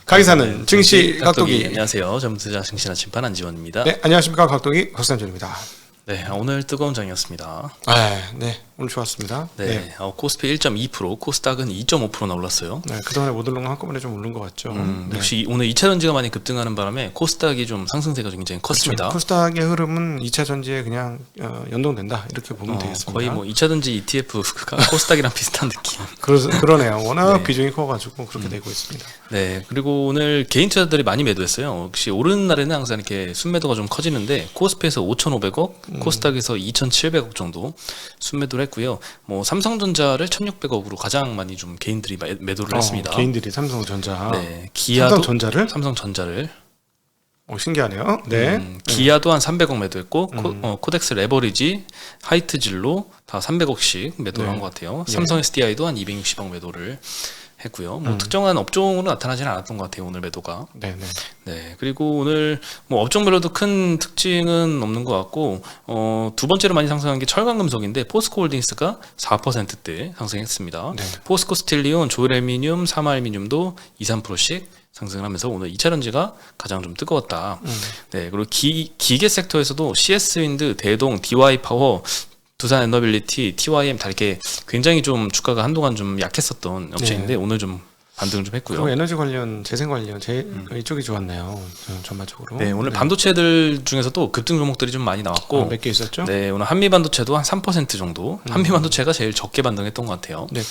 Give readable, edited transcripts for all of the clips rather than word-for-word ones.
가기사는 증시 각도기. 안녕하세요. 전문투자 증시나 침판 안지원입니다. 네, 안녕하십니까. 각도기 박산준입니다. 네, 오늘 뜨거운 장이었습니다. 네, 오늘 좋았습니다. 네, 코스피 1.2%, 코스닥은 2.5%나 올랐어요. 네, 그동안에 못 오른 거 한꺼번에 좀 오른 것 같죠. 네. 역시 오늘 2차 전지가 많이 급등하는 바람에 코스닥이 좀 상승세가 굉장히 컸습니다. 그렇죠. 코스닥의 흐름은 2차 전지에 그냥 연동된다 이렇게 보면 되겠습니다. 거의 뭐 2차 전지 ETF가 코스닥이랑 비슷한 느낌. 그러네요. 워낙 네. 비중이 커가지고 그렇게 되고 있습니다. 네, 그리고 오늘 개인 투자자들이 많이 매도했어요. 역시 오르는 날에는 항상 이렇게 순매도가 좀 커지는데 코스피에서 5,500억, 코스닥에서 2,700억 정도 순매도를 했고요. 뭐 삼성전자를 1,600억으로 가장 많이 좀 개인들이 매도를 했습니다. 개인들이 삼성전자. 네, 기아도 삼성전자를? 삼성전자를 신기하네요. 네. 기아도 한 300억 매도했고 코덱스 레버리지, 하이트진로 다 300억씩 매도를 한 것 같아요. 삼성 SDI도 한 260억 매도를 했고요. 뭐 특정한 업종으로 나타나지는 않았던 것 같아요. 오늘 매도가. 네. 네. 그리고 오늘 뭐 업종별로도 큰 특징은 없는 것 같고 두 번째로 많이 상승한 게 철강금속인데 포스코홀딩스가 4%대 상승했습니다. 네. 포스코 스틸리온, 조엘알미늄, 삼화알미늄도 2~3%씩 상승을 하면서 오늘 2차 전지가 가장 좀 뜨거웠다. 네. 그리고 기계 섹터에서도 CS윈드, 대동, DY파워, 두산에너빌리티, TYM 다 이렇게 굉장히 좀 주가가 한동안 좀 약했었던 업체인데 오늘 좀 반등을 좀 했고요. 그리고 에너지 관련, 재생 관련 이쪽이 좋았네요. 전반적으로. 네, 오늘 반도체들 중에서도 급등 종목들이 좀 많이 나왔고 몇 개 있었죠? 네, 오늘 한미 반도체도 한 3% 정도. 한미 반도체가 제일 적게 반등했던 것 같아요. 네,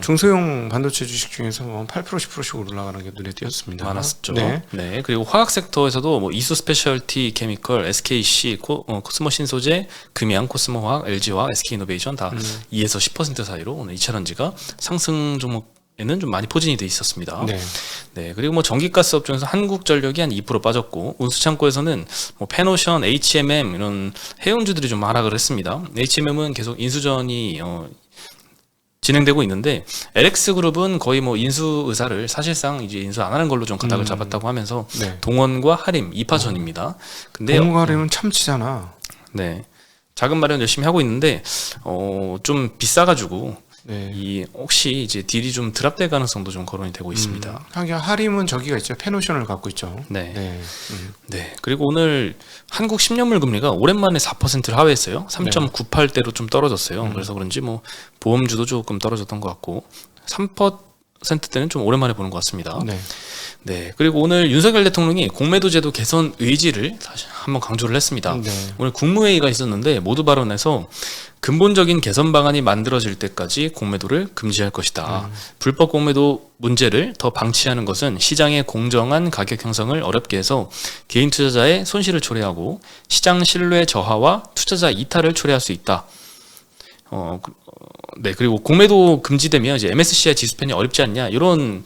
중소형 반도체 주식 중에서 8% 10%씩 올라가는 게 눈에 띄었습니다. 많았죠. 네. 네, 그리고 화학 섹터에서도 뭐 이수 스페셜티 케미컬, SKC, 코스모 신소재, 금양, 코스모 화학, LG화학, SK이노베이션 다 2에서 10% 사이로 오늘 2차 전지가 상승 종목에는 좀 많이 포진이 돼 있었습니다. 네. 네, 그리고 뭐 전기가스 업종에서 한국전력이 한 2% 빠졌고 운수창고에서는 뭐 페노션, HMM 이런 해운주들이 좀 하락을 했습니다. HMM은 계속 인수전이 진행되고 있는데 LX그룹은 거의 뭐 인수 의사를 사실상 이제 인수 안 하는 걸로 좀 가닥을 잡았다고 하면서 네. 동원과 하림 2파전입니다. 근데 동가리는 참치잖아. 네, 자금 마련 열심히 하고 있는데 좀 비싸가지고. 네. 이 혹시 이제 딜이 좀 드랍될 가능성도 좀 거론이 되고 있습니다. 하긴 하림은 저기가 있죠. 페노션을 갖고 있죠. 네. 네. 네. 그리고 오늘 한국 10년물 금리가 오랜만에 4%를 하회했어요. 3.98대로 좀 떨어졌어요. 그래서 그런지 뭐 보험주도 조금 떨어졌던 것 같고 3%대는 좀 오랜만에 보는 것 같습니다. 네. 네. 그리고 오늘 윤석열 대통령이 공매도 제도 개선 의지를 다시 한번 강조를 했습니다. 네. 오늘 국무회의가 있었는데 모두 발언에서 근본적인 개선 방안이 만들어질 때까지 공매도를 금지할 것이다. 불법 공매도 문제를 더 방치하는 것은 시장의 공정한 가격 형성을 어렵게 해서 개인 투자자의 손실을 초래하고 시장 신뢰 저하와 투자자 이탈을 초래할 수 있다. 네, 그리고 공매도 금지되면 이제 MSCI 지수편이 어렵지 않냐 이런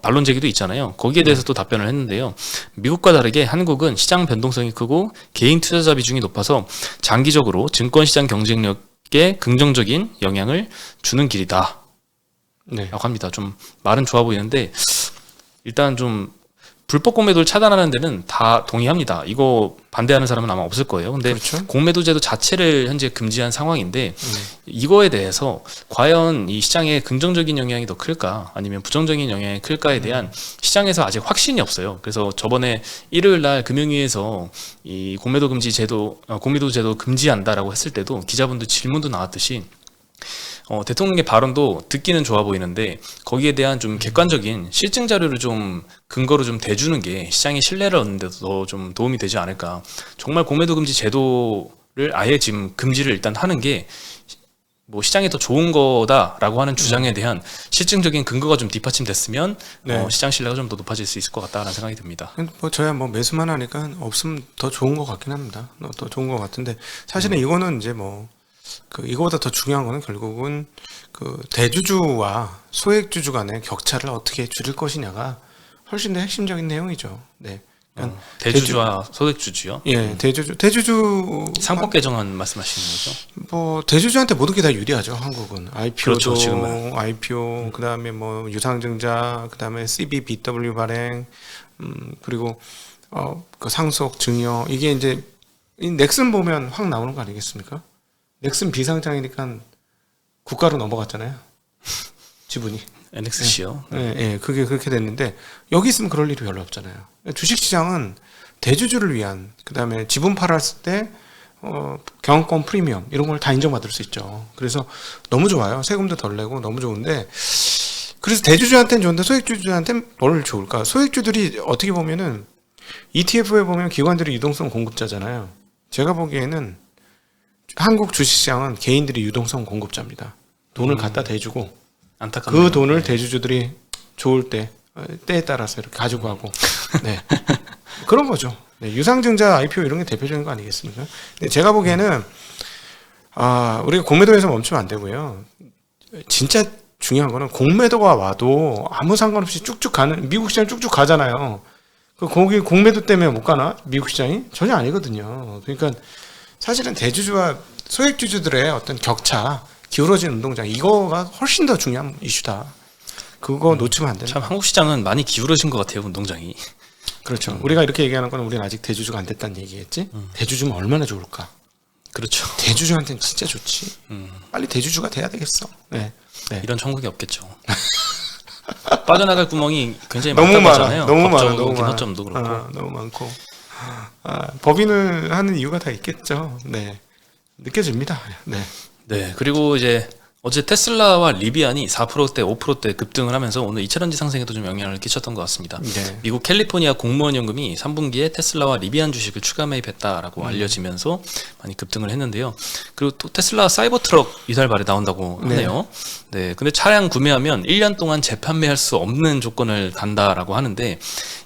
반론 제기도 있잖아요. 거기에 대해서 또 답변을 했는데요. 미국과 다르게 한국은 시장 변동성이 크고 개인 투자자 비중이 높아서 장기적으로 증권시장 경쟁력에 긍정적인 영향을 주는 길이다. 네. 라고 합니다. 좀 말은 좋아 보이는데 일단 좀 불법 공매도를 차단하는 데는 다 동의합니다. 이거 반대하는 사람은 아마 없을 거예요. 근데 그렇죠. 공매도 자체를 현재 금지한 상황인데 이거에 대해서 과연 이 시장에 긍정적인 영향이 더 클까 아니면 부정적인 영향이 클까에 대한 시장에서 아직 확신이 없어요. 그래서 저번에 일요일 날 금융위에서 이 공매도 제도 금지한다라고 했을 때도 기자분들 질문도 나왔듯이 대통령의 발언도 듣기는 좋아 보이는데 거기에 대한 좀 객관적인 실증 자료를 좀 근거로 좀 대주는 게 시장의 신뢰를 얻는 데도 더 좀 도움이 되지 않을까. 정말 공매도 금지 제도를 아예 지금 금지를 일단 하는 게 뭐 시장에 더 좋은 거다라고 하는 주장에 대한 실증적인 근거가 좀 뒷받침됐으면 네. 시장 신뢰가 좀 더 높아질 수 있을 것 같다라는 생각이 듭니다. 뭐 저야 뭐 매수만 하니까 없으면 더 좋은 것 같긴 합니다. 더 좋은 것 같은데 사실은 이거는 이제 뭐 이거보다 더 중요한 거는 결국은 대주주와 소액주주 간의 격차를 어떻게 줄일 것이냐가 훨씬 더 핵심적인 내용이죠. 네. 그러니까 대주주와 소액주주요? 예, 대주주 상법 개정안 말씀하시는 거죠? 뭐 대주주한테 모든 게 다 유리하죠. 한국은 IPO도 그렇죠, 지금은. IPO 그다음에 뭐 유상증자 그다음에 CBBW 발행 그리고 그 상속 증여 이게 이제 이 넥슨 보면 확 나오는 거 아니겠습니까? 넥슨 비상장이니까 국가로 넘어갔잖아요. 지분이. NXC요. 그게 그렇게 됐는데 여기 있으면 그럴 일이 별로 없잖아요. 주식시장은 대주주를 위한, 그다음에 지분 팔았을 때 경영권 프리미엄 이런 걸 다 인정받을 수 있죠. 그래서 너무 좋아요. 세금도 덜 내고 너무 좋은데, 그래서 대주주한테는 좋은데 소액주주한테는 뭘 좋을까? 소액주들이 어떻게 보면은 ETF에 보면 기관들이 유동성 공급자잖아요. 제가 보기에는 한국 주식시장은 개인들이 유동성 공급자입니다. 돈을 갖다 대주고 안타깝네요. 그 돈을 대주주들이 좋을 때에 따라서 이렇게 가지고 가고 네. 그런 거죠. 네, 유상증자 IPO 이런 게 대표적인 거 아니겠습니까? 근데 제가 보기에는 우리가 공매도에서 멈추면 안 되고요. 진짜 중요한 거는 공매도가 와도 아무 상관없이 쭉쭉 가는, 미국 시장 쭉쭉 가잖아요. 거기 공매도 때문에 못 가나? 미국 시장이? 전혀 아니거든요. 그러니까 사실은 대주주와 소액주주들의 어떤 격차, 기울어진 운동장, 이거가 훨씬 더 중요한 이슈다. 그거 놓치면 안 된다. 참 한국 시장은 많이 기울어진 것 같아요, 운동장이. 그렇죠. 우리가 이렇게 얘기하는 건 우리는 아직 대주주가 안 됐다는 얘기겠지? 대주주면 얼마나 좋을까? 그렇죠. 대주주한테는 진짜 좋지. 빨리 대주주가 돼야 되겠어. 네. 이런 천국이 없겠죠. 빠져나갈 구멍이 굉장히 너무 많다고 많아. 하잖아요. 너무 많아. 법적으로 너무 많아. 기노점도 그렇고. 너무 많고. 법인을 하는 이유가 다 있겠죠. 네. 느껴집니다. 네. 네, 그리고 이제 어제 테슬라와 리비안이 4%대, 5%대 급등을 하면서 오늘 2차전지 상승에도 좀 영향을 끼쳤던 것 같습니다. 네. 미국 캘리포니아 공무원 연금이 3분기에 테슬라와 리비안 주식을 추가 매입했다라고 알려지면서 많이 급등을 했는데요. 그리고 또 테슬라 사이버 트럭 이달 말에 나온다고 하네요. 네, 근데 차량 구매하면 1년 동안 재판매할 수 없는 조건을 단다라고 하는데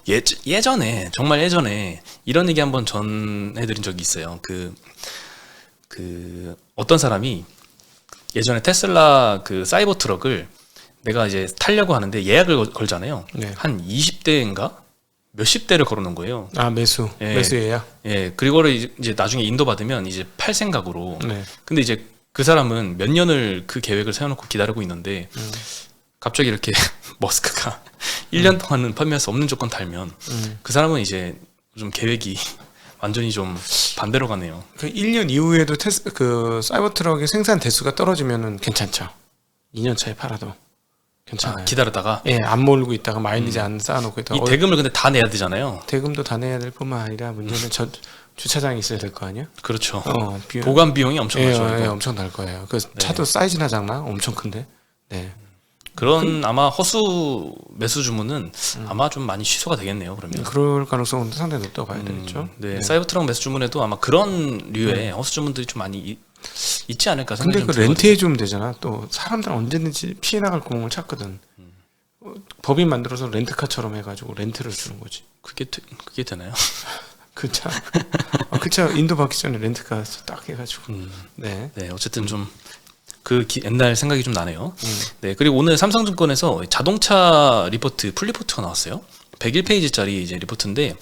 예전에 정말 예전에 이런 얘기 한번 전해드린 적이 있어요. 어떤 사람이 예전에 테슬라 그 사이버 트럭을 내가 이제 타려고 하는데 예약을 걸잖아요. 네. 한 20대인가? 몇십 대를 걸어놓은 거예요. 매수. 예. 매수 예약. 예, 그리고를 이제 나중에 인도받으면 이제 팔 생각으로. 네. 근데 이제 그 사람은 몇 년을 그 계획을 세워놓고 기다리고 있는데 갑자기 이렇게 머스크가 1년 동안은 판매할 수 없는 조건 달면 그 사람은 이제 좀 계획이 완전히 좀 반대로 가네요. 그 1년 이후에도 그 사이버 트럭의 생산 대수가 떨어지면은 괜찮죠. 2년 차에 팔아도 괜찮아요. 기다렸다가 안 몰고 있다가 마일리지 안 쌓아놓고 있다가 이 대금을 근데 다 내야 되잖아요. 대금도 다 내야 될 뿐만 아니라 문제는 주차장이 있어야 될 거 아니야? 그렇죠. 비용. 보관 비용이 엄청나죠. 엄청 날 거예요. 그 차도 사이즈나 작나? 엄청 큰데. 네. 그런 아마 허수 매수 주문은 아마 좀 많이 취소가 되겠네요. 그러면. 그럴 가능성은 상당히 높다고 봐야 되겠죠. 네, 사이버 트럭 매수 주문에도 아마 그런 류의 허수 주문들이 좀 많이 있지 않을까 생각이 근데 그 렌트해 주면 되잖아. 또 사람들은 언제든지 피해 나갈 구멍을 찾거든. 법인 만들어서 렌트카처럼 해가지고 렌트를 주는 거지. 그게 되나요? 그 차, 그 차 인도 받기 전에 렌트카 딱 해가지고. 네. 네, 어쨌든 좀 옛날 생각이 좀 나네요. 네, 그리고 오늘 삼성증권에서 자동차 리포트, 풀리포트가 나왔어요. 101페이지짜리 이제 리포트인데,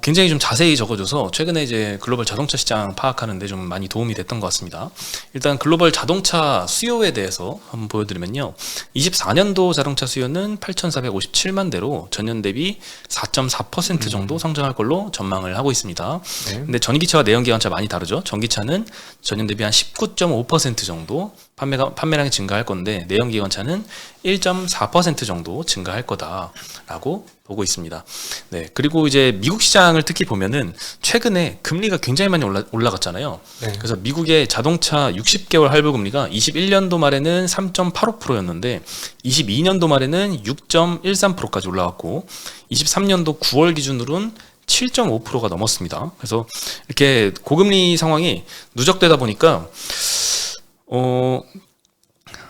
굉장히 좀 자세히 적어줘서 최근에 이제 글로벌 자동차 시장 파악하는데 좀 많이 도움이 됐던 것 같습니다. 일단 글로벌 자동차 수요에 대해서 한번 보여드리면요. 24년도 자동차 수요는 8,457만 대로 전년 대비 4.4% 정도 성장할 걸로 전망을 하고 있습니다. 네. 근데 전기차와 내연기관차 많이 다르죠. 전기차는 전년 대비 한 19.5% 정도 판매량이 증가할 건데 내연기관차는 1.4% 정도 증가할 거다라고 보고 있습니다. 네, 그리고 이제 미국 시장을 특히 보면은 최근에 금리가 굉장히 많이 올라갔잖아요. 네. 그래서 미국의 자동차 60개월 할부 금리가 21년도 말에는 3.85%였는데 22년도 말에는 6.13%까지 올라갔고 23년도 9월 기준으로는 7.5%가 넘었습니다. 그래서 이렇게 고금리 상황이 누적되다 보니까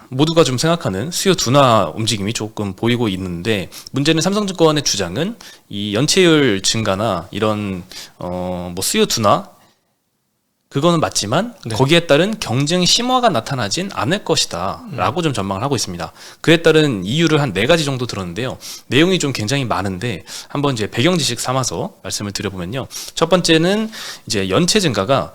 모두가 좀 생각하는 수요 둔화 움직임이 조금 보이고 있는데 문제는 삼성증권의 주장은 이 연체율 증가나 이런 뭐 수요 둔화 그거는 맞지만 네. 거기에 따른 경쟁 심화가 나타나진 않을 것이다 라고 좀 전망을 하고 있습니다. 그에 따른 이유를 한 4가지 정도 들었는데요. 내용이 좀 굉장히 많은데 한번 이제 배경 지식 삼아서 말씀을 드려보면요. 첫 번째는 이제 연체 증가가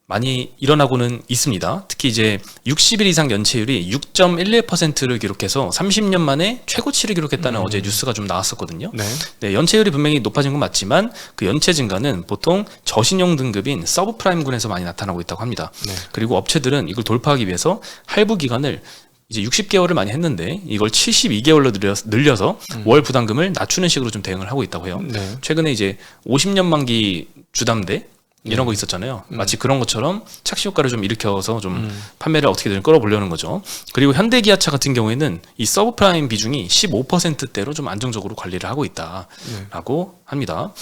많이 일어나고는 있습니다. 특히 이제 60일 이상 연체율이 6.11%를 기록해서 30년 만에 최고치를 기록했다는 어제 뉴스가 좀 나왔었거든요. 네. 네, 연체율이 분명히 높아진 건 맞지만 그 연체 증가는 보통 저신용 등급인 서브프라임군에서 많이 나타나고 있다고 합니다. 네. 그리고 업체들은 이걸 돌파하기 위해서 할부 기간을 이제 60개월을 많이 했는데 이걸 72개월로 늘려서 월 부담금을 낮추는 식으로 좀 대응을 하고 있다고 해요. 네. 최근에 이제 50년 만기 주담대 이런 거 있었잖아요. 마치 그런 것처럼 착시 효과를 좀 일으켜서 좀 판매를 어떻게든 끌어보려는 거죠. 그리고 현대기아차 같은 경우에는 이 서브프라임 비중이 15%대로 좀 안정적으로 관리를 하고 있다라고 합니다.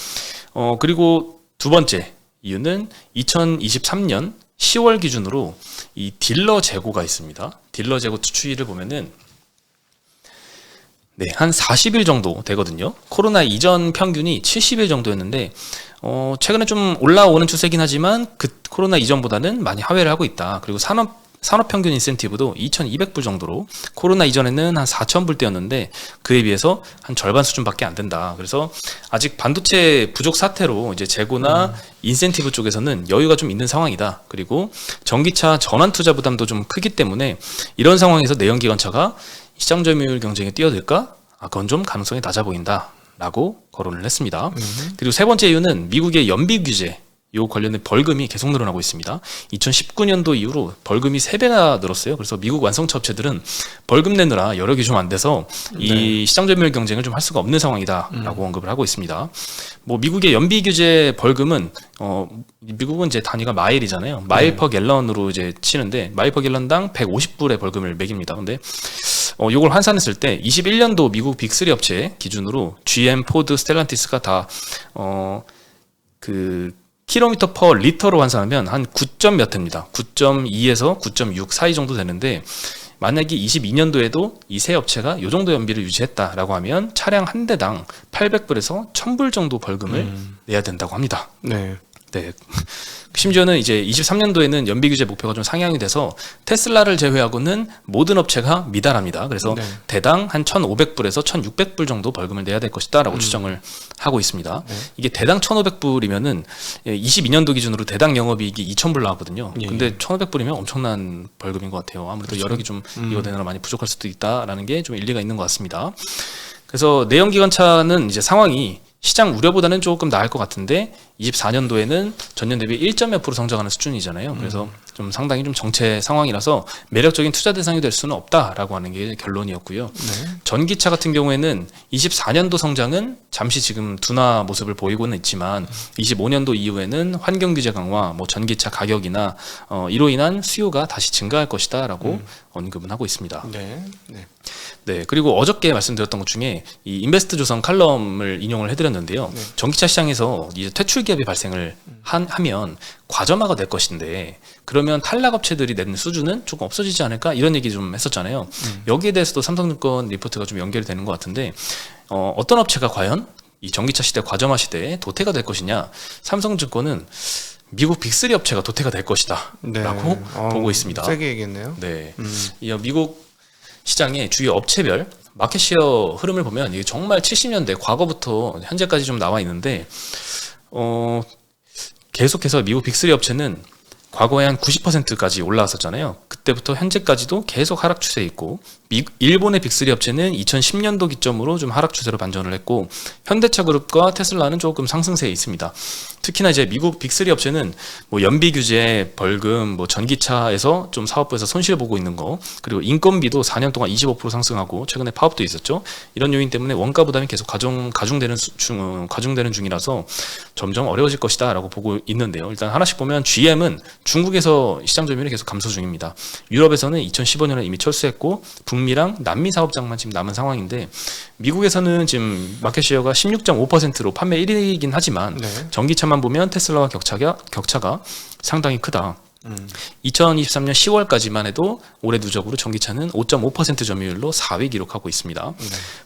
그리고 두 번째 이유는 2023년 10월 기준으로 이 딜러 재고가 있습니다. 딜러 재고 추이를 보면은 네, 한 40일 정도 되거든요. 코로나 이전 평균이 70일 정도였는데 최근에 좀 올라오는 추세긴 하지만 그 코로나 이전보다는 많이 하회를 하고 있다. 그리고 산업 평균 인센티브도 2,200불 정도로 코로나 이전에는 한 4,000불대였는데 그에 비해서 한 절반 수준밖에 안 된다. 그래서 아직 반도체 부족 사태로 이제 재고나 인센티브 쪽에서는 여유가 좀 있는 상황이다. 그리고 전기차 전환 투자 부담도 좀 크기 때문에 이런 상황에서 내연기관차가 시장 점유율 경쟁에 뛰어들까? 그건 좀 가능성이 낮아 보인다. 라고 거론을 했습니다. 그리고 세 번째 이유는 미국의 연비 규제 요 관련된 벌금이 계속 늘어나고 있습니다. 2019년도 이후로 벌금이 3배나 늘었어요. 그래서 미국 완성차 업체들은 벌금 내느라 여력이 좀 안 돼서 이 시장 점유율 경쟁을 좀 할 수가 없는 상황이다라고 언급을 하고 있습니다. 뭐 미국의 연비 규제 벌금은 미국은 이제 단위가 마일이잖아요. 마일 퍼 갤런으로 이제 치는데 마일 퍼 갤런당 150불의 벌금을 매깁니다. 근데 요걸 환산했을 때 21년도 미국 빅3 업체 기준으로 GM, 포드, 스텔란티스가 다 킬로미터 퍼 리터로 환산하면 한 9점 몇 회입니다. 9.2에서 9.6 사이 정도 되는데 만약에 22년도에도 이 세 업체가 이 정도 연비를 유지했다라고 하면 차량 한 대당 800불에서 1000불 정도 벌금을 내야 된다고 합니다. 네. 네. 심지어는 이제 23년도에는 연비 규제 목표가 좀 상향이 돼서 테슬라를 제외하고는 모든 업체가 미달합니다. 그래서 대당 한 1,500불에서 1,600불 정도 벌금을 내야 될 것이다라고 추정을 하고 있습니다. 이게 대당 1,500불이면은 22년도 기준으로 대당 영업이익이 2,000불 나왔거든요. 근데 1,500불이면 엄청난 벌금인 것 같아요. 아무래도 여력이 좀 이거 되느라 많이 부족할 수도 있다라는 게 좀 일리가 있는 것 같습니다. 그래서 내연기관차는 이제 상황이 시장 우려보다는 조금 나을 것 같은데 24년도에는 전년 대비 1.몇 % 성장하는 수준이잖아요. 그래서 좀 상당히 좀 정체 상황이라서 매력적인 투자 대상이 될 수는 없다라고 하는 게 결론이었고요. 전기차 같은 경우에는 24년도 성장은 잠시 지금 둔화 모습을 보이고는 있지만 25년도 이후에는 환경 규제 강화, 뭐 전기차 가격이나 이로 인한 수요가 다시 증가할 것이다라고 언급은 하고 있습니다. 네, 그리고 어저께 말씀드렸던 것 중에 이 인베스트 조선 칼럼을 인용을 해드렸는데요. 전기차 시장에서 이제 퇴출 기업이 발생을 하면 과점화가 될 것인데 그러면 탈락 업체들이 내는 수준은 조금 없어지지 않을까 이런 얘기 좀 했었잖아요. 여기에 대해서도 삼성증권 리포트가 좀 연결이 되는 것 같은데 어떤 업체가 과연 이 전기차 시대 과점화 시대에 도태가 될 것이냐? 삼성증권은 미국 빅3 업체가 도태가 될 것이다라고 보고 있습니다. 세게 얘기했네요. 네, 이 미국 시장의 주요 업체별 마켓시어 흐름을 보면 이게 정말 70년대 과거부터 현재까지 좀 나와 있는데 계속해서 미국 빅3 업체는 과거에 한 90%까지 올라왔었잖아요. 그때부터 현재까지도 계속 하락 추세에 있고 일본의 빅3 업체는 2010년도 기점으로 좀 하락 추세로 반전을 했고 현대차 그룹과 테슬라는 조금 상승세에 있습니다. 특히나 이제 미국 빅3 업체는 뭐 연비 규제, 벌금, 뭐 전기차에서 좀 사업부에서 손실 보고 있는 거, 그리고 인건비도 4년 동안 25% 상승하고 최근에 파업도 있었죠. 이런 요인 때문에 원가 부담이 계속 가중되는 중이라서 점점 어려워질 것이다라고 보고 있는데요. 일단 하나씩 보면 GM은 중국에서 시장 점유율이 계속 감소 중입니다. 유럽에서는 2015년에 이미 철수했고 북미랑 남미 사업장만 지금 남은 상황인데 미국에서는 지금 마켓시어가 16.5%로 판매 1위이긴 하지만 전기차만 보면 테슬라와 격차가 상당히 크다. 2023년 10월까지만 해도 올해 누적으로 전기차는 5.5% 점유율로 4위 기록하고 있습니다.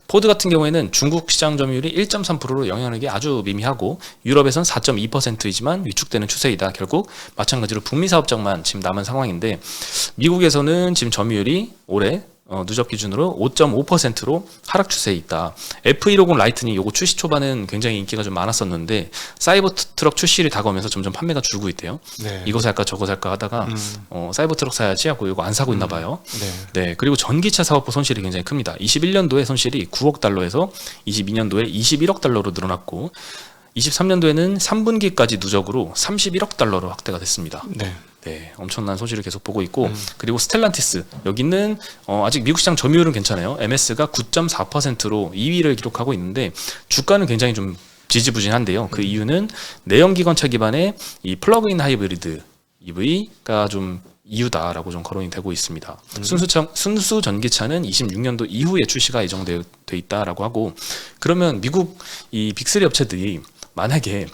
포드 같은 경우에는 중국 시장 점유율이 1.3%로 영향력이 아주 미미하고 유럽에선 4.2%이지만 위축되는 추세이다. 결국 마찬가지로 북미 사업장만 지금 남은 상황인데 미국에서는 지금 점유율이 올해 누적 기준으로 5.5%로 하락 추세에 있다. F150 라이트닝 요거 출시 초반은 굉장히 인기가 좀 많았었는데 사이버 트럭 출시를 다가오면서 점점 판매가 줄고 있대요. 이거 살까 저거 살까 하다가 사이버 트럭 사야지 하고 이거 안 사고 있나 봐요. 네. 그리고 전기차 사업부 손실이 굉장히 큽니다. 21년도에 손실이 9억 달러에서 22년도에 21억 달러로 늘어났고 23년도에는 3분기까지 누적으로 31억 달러로 확대가 됐습니다. 네. 네, 엄청난 소지를 계속 보고 있고 그리고 스텔란티스 여기는 아직 미국 시장 점유율은 괜찮아요. MS가 9.4%로 2위를 기록하고 있는데 주가는 굉장히 좀 지지부진한데요. 그 이유는 내연기관차 기반의 이 플러그인 하이브리드 EV가 좀 이유다라고 좀 거론이 되고 있습니다. 순수 전기차는 26년도 이후에 출시가 예정돼 있다라고 하고 그러면 미국 이 빅3 업체들이 만약에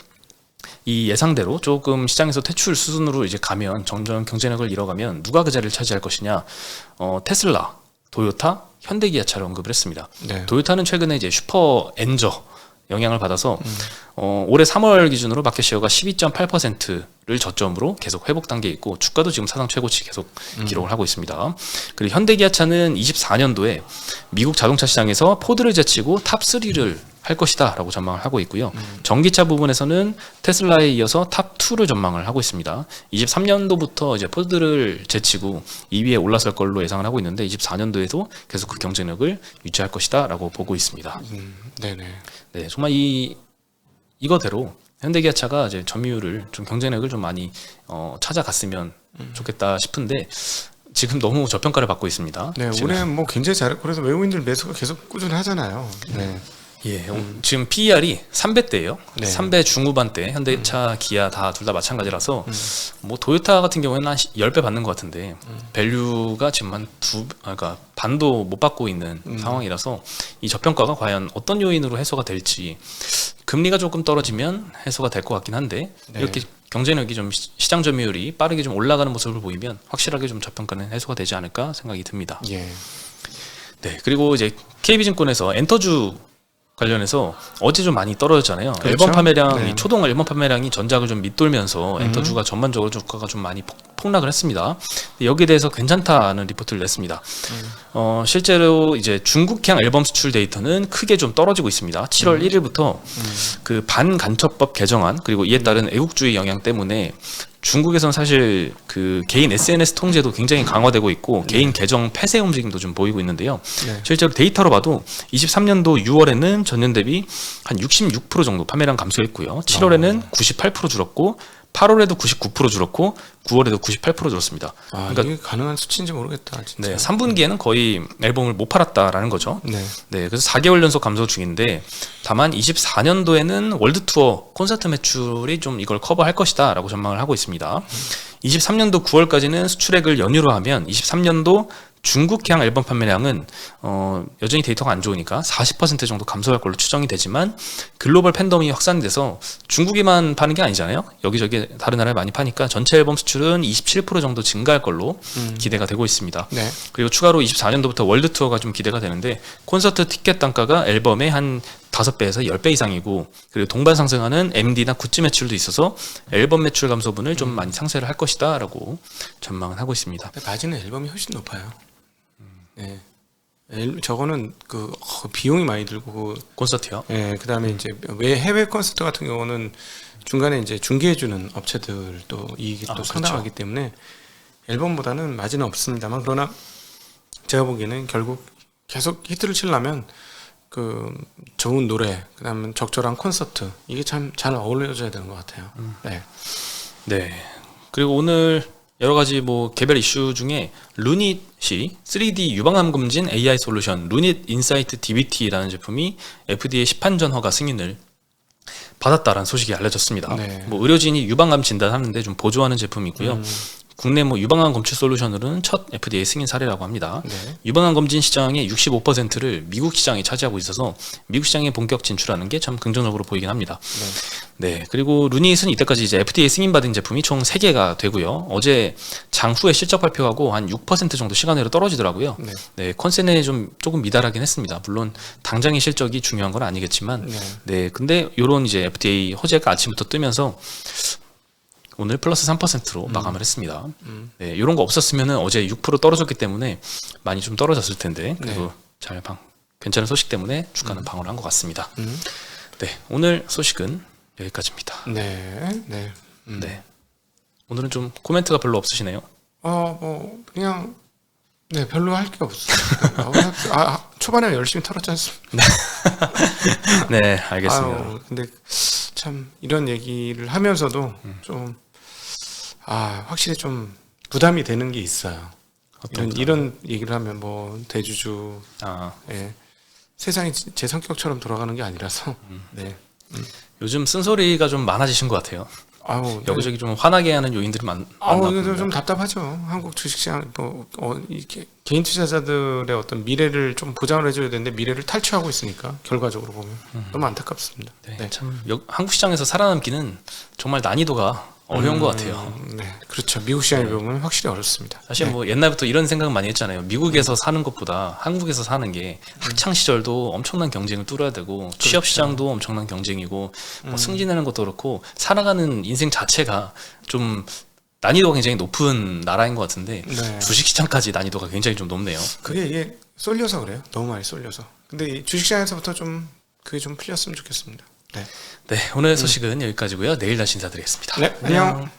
이 예상대로 조금 시장에서 퇴출 수준으로 이제 가면 점점 경쟁력을 잃어가면 누가 그 자리를 차지할 것이냐? 테슬라, 도요타, 현대기아차를 언급을 했습니다. 네. 도요타는 최근에 이제 슈퍼 엔저 영향을 받아서 올해 3월 기준으로 마켓시어가 12.8%를 저점으로 계속 회복 단계에 있고 주가도 지금 사상 최고치 계속 기록을 하고 있습니다. 그리고 현대기아차는 24년도에 미국 자동차 시장에서 포드를 제치고 탑3를 할 것이다 라고 전망을 하고 있고요. 전기차 부분에서는 테슬라에 이어서 탑2를 전망을 하고 있습니다. 23년도부터 이제 포드를 제치고 2위에 올라설 걸로 예상을 하고 있는데 24년도에도 계속 그 경쟁력을 유지할 것이다 라고 보고 있습니다. 네네. 네, 정말 이거대로 현대기아차가 이제 점유율을 좀 경쟁력을 좀 많이 찾아갔으면 좋겠다 싶은데 지금 너무 저평가를 받고 있습니다. 네, 지금. 올해 뭐 굉장히 잘했고 그래서 외국인들 매수가 계속 꾸준하잖아요. 네. 예, 지금 PER이 3배대예요. 네. 3배 중후반대. 현대차, 기아 다 둘 다 마찬가지라서 뭐 도요타 같은 경우에는 한 10배 받는 것 같은데 밸류가 지금 한 그러니까 반도 못 받고 있는 상황이라서 이 저평가가 과연 어떤 요인으로 해소가 될지 금리가 조금 떨어지면 해소가 될 것 같긴 한데 네. 이렇게 경쟁력이 좀 시장 점유율이 빠르게 좀 올라가는 모습을 보이면 확실하게 좀 저평가는 해소가 되지 않을까 생각이 듭니다. 예. 네, 그리고 이제 KB증권에서 엔터주 관련해서 어제 좀 많이 떨어졌잖아요. 그렇죠? 앨범 판매량, 네. 이 초동 앨범 판매량이 전작을 좀 밑돌면서 엔터주가 전반적으로 주가가 좀 많이 폭락을 했습니다. 여기에 대해서 괜찮다는 리포트를 냈습니다. 실제로 이제 중국향 앨범 수출 데이터는 크게 좀 떨어지고 있습니다. 7월 1일부터 그 반간첩법 개정안 그리고 이에 따른 애국주의 영향 때문에 중국에서는 사실 그 개인 SNS 통제도 굉장히 강화되고 있고 개인 계정 폐쇄 움직임도 좀 보이고 있는데요. 네. 실제로 데이터로 봐도 23년도 6월에는 전년 대비 한 66% 정도 판매량 감소했고요. 7월에는 98% 줄었고 8월에도 99% 줄었고 9월에도 98% 줄었습니다. 그러니까 이게 가능한 수치인지 모르겠다. 진짜. 네, 3분기에는 거의 앨범을 못 팔았다라는 거죠. 네. 네, 그래서 4개월 연속 감소 중인데 다만 24년도에는 월드 투어 콘서트 매출이 좀 이걸 커버할 것이다라고 전망을 하고 있습니다. 23년도 9월까지는 수출액을 연유로 하면 23년도 중국향 앨범 판매량은 여전히 데이터가 안 좋으니까 40% 정도 감소할 걸로 추정이 되지만 글로벌 팬덤이 확산돼서 중국에만 파는 게 아니잖아요. 여기저기 다른 나라에 많이 파니까 전체 앨범 수출은 27% 정도 증가할 걸로 기대가 되고 있습니다. 네. 그리고 추가로 24년도부터 월드 투어가 좀 기대가 되는데 콘서트 티켓 단가가 앨범의 한 5배에서 10배 이상이고 그리고 동반 상승하는 MD나 굿즈 매출도 있어서 앨범 매출 감소분을 좀 많이 상쇄를 할 것이다 라고 전망을 하고 있습니다. 근데 바지는 앨범이 훨씬 높아요. 네. 저거는 비용이 많이 들고 콘서트요? 예, 그다음에 이제 왜 해외 콘서트 같은 경우는 중간에 이제 중개해주는 업체들도 이익이 또 그렇죠. 상당하기 때문에 앨범보다는 마진은 없습니다만 그러나 제가 보기에는 결국 계속 히트를 치려면 좋은 노래, 그다음에 적절한 콘서트 이게 참 잘 어울려져야 되는 것 같아요. 네. 네. 그리고 오늘 여러 가지 뭐 개별 이슈 중에 루닛이 3D 유방암 검진 AI 솔루션 루닛 인사이트 DBT라는 제품이 FDA 시판전 허가 승인을 받았다라는 소식이 알려졌습니다. 네. 뭐 의료진이 유방암 진단하는데 좀 보조하는 제품이고요. 국내 뭐 유방암 검출 솔루션으로는 첫 FDA 승인 사례라고 합니다. 네. 유방암 검진 시장의 65%를 미국 시장이 차지하고 있어서 미국 시장에 본격 진출하는 게 참 긍정적으로 보이긴 합니다. 네. 그리고 루닛은 이때까지 이제 FDA 승인받은 제품이 총 3개가 되고요. 어제 장후에 실적 발표하고 한 6% 정도 시간으로 떨어지더라고요. 네. 네, 컨센에 조금 미달하긴 했습니다. 물론 당장의 실적이 중요한 건 아니겠지만, 네. 네, 근데 이런 이제 FDA 호재가 아침부터 뜨면서 오늘 플러스 3%로 마감을 했습니다. 네, 이런 거 없었으면은 어제 6% 떨어졌기 때문에 많이 좀 떨어졌을 텐데 그래도 괜찮은 소식 때문에 주가는 방어를 한 것 같습니다. 네, 오늘 소식은 여기까지입니다. 네. 네. 네, 오늘은 좀 코멘트가 별로 없으시네요. 뭐 그냥 네 별로 할 게 없어요. 초반에 열심히 털었지 않습니까? 네, 알겠습니다. 근데 참 참 이런 얘기를 하면서도 좀 확실히 좀 부담이 되는 게 있어요. 이런 얘기를 하면 뭐 대주주 예. 세상이 제 성격처럼 돌아가는 게 아니라서 네. 요즘 쓴소리가 좀 많아지신 것 같아요. 여기저기 좀 화나게 하는 요인들이 많나 이거 봅니다. 좀 답답하죠. 한국 주식시장 이렇게 개인 투자자들의 어떤 미래를 좀 보장을 해줘야 되는데 미래를 탈취하고 있으니까 결과적으로 보면 너무 안타깝습니다. 네, 참 한국 시장에서 살아남기는 정말 난이도가 어려운 것 같아요. 네, 그렇죠. 미국 시장을 보면 확실히 어렵습니다. 사실 네. 뭐 옛날부터 이런 생각 많이 했잖아요. 미국에서 사는 것보다 한국에서 사는 게 학창 시절도 엄청난 경쟁을 뚫어야 되고 취업 시장도 엄청난 경쟁이고 뭐 승진하는 것도 그렇고 살아가는 인생 자체가 좀 난이도가 굉장히 높은 나라인 것 같은데 네. 주식 시장까지 난이도가 굉장히 좀 높네요. 그게 이게 쏠려서 그래요. 너무 많이 쏠려서. 근데 이 주식시장에서부터 좀 그게 좀 풀렸으면 좋겠습니다. 네. 네, 오늘 소식은 여기까지고요. 내일 다시 인사드리겠습니다. 네, 안녕.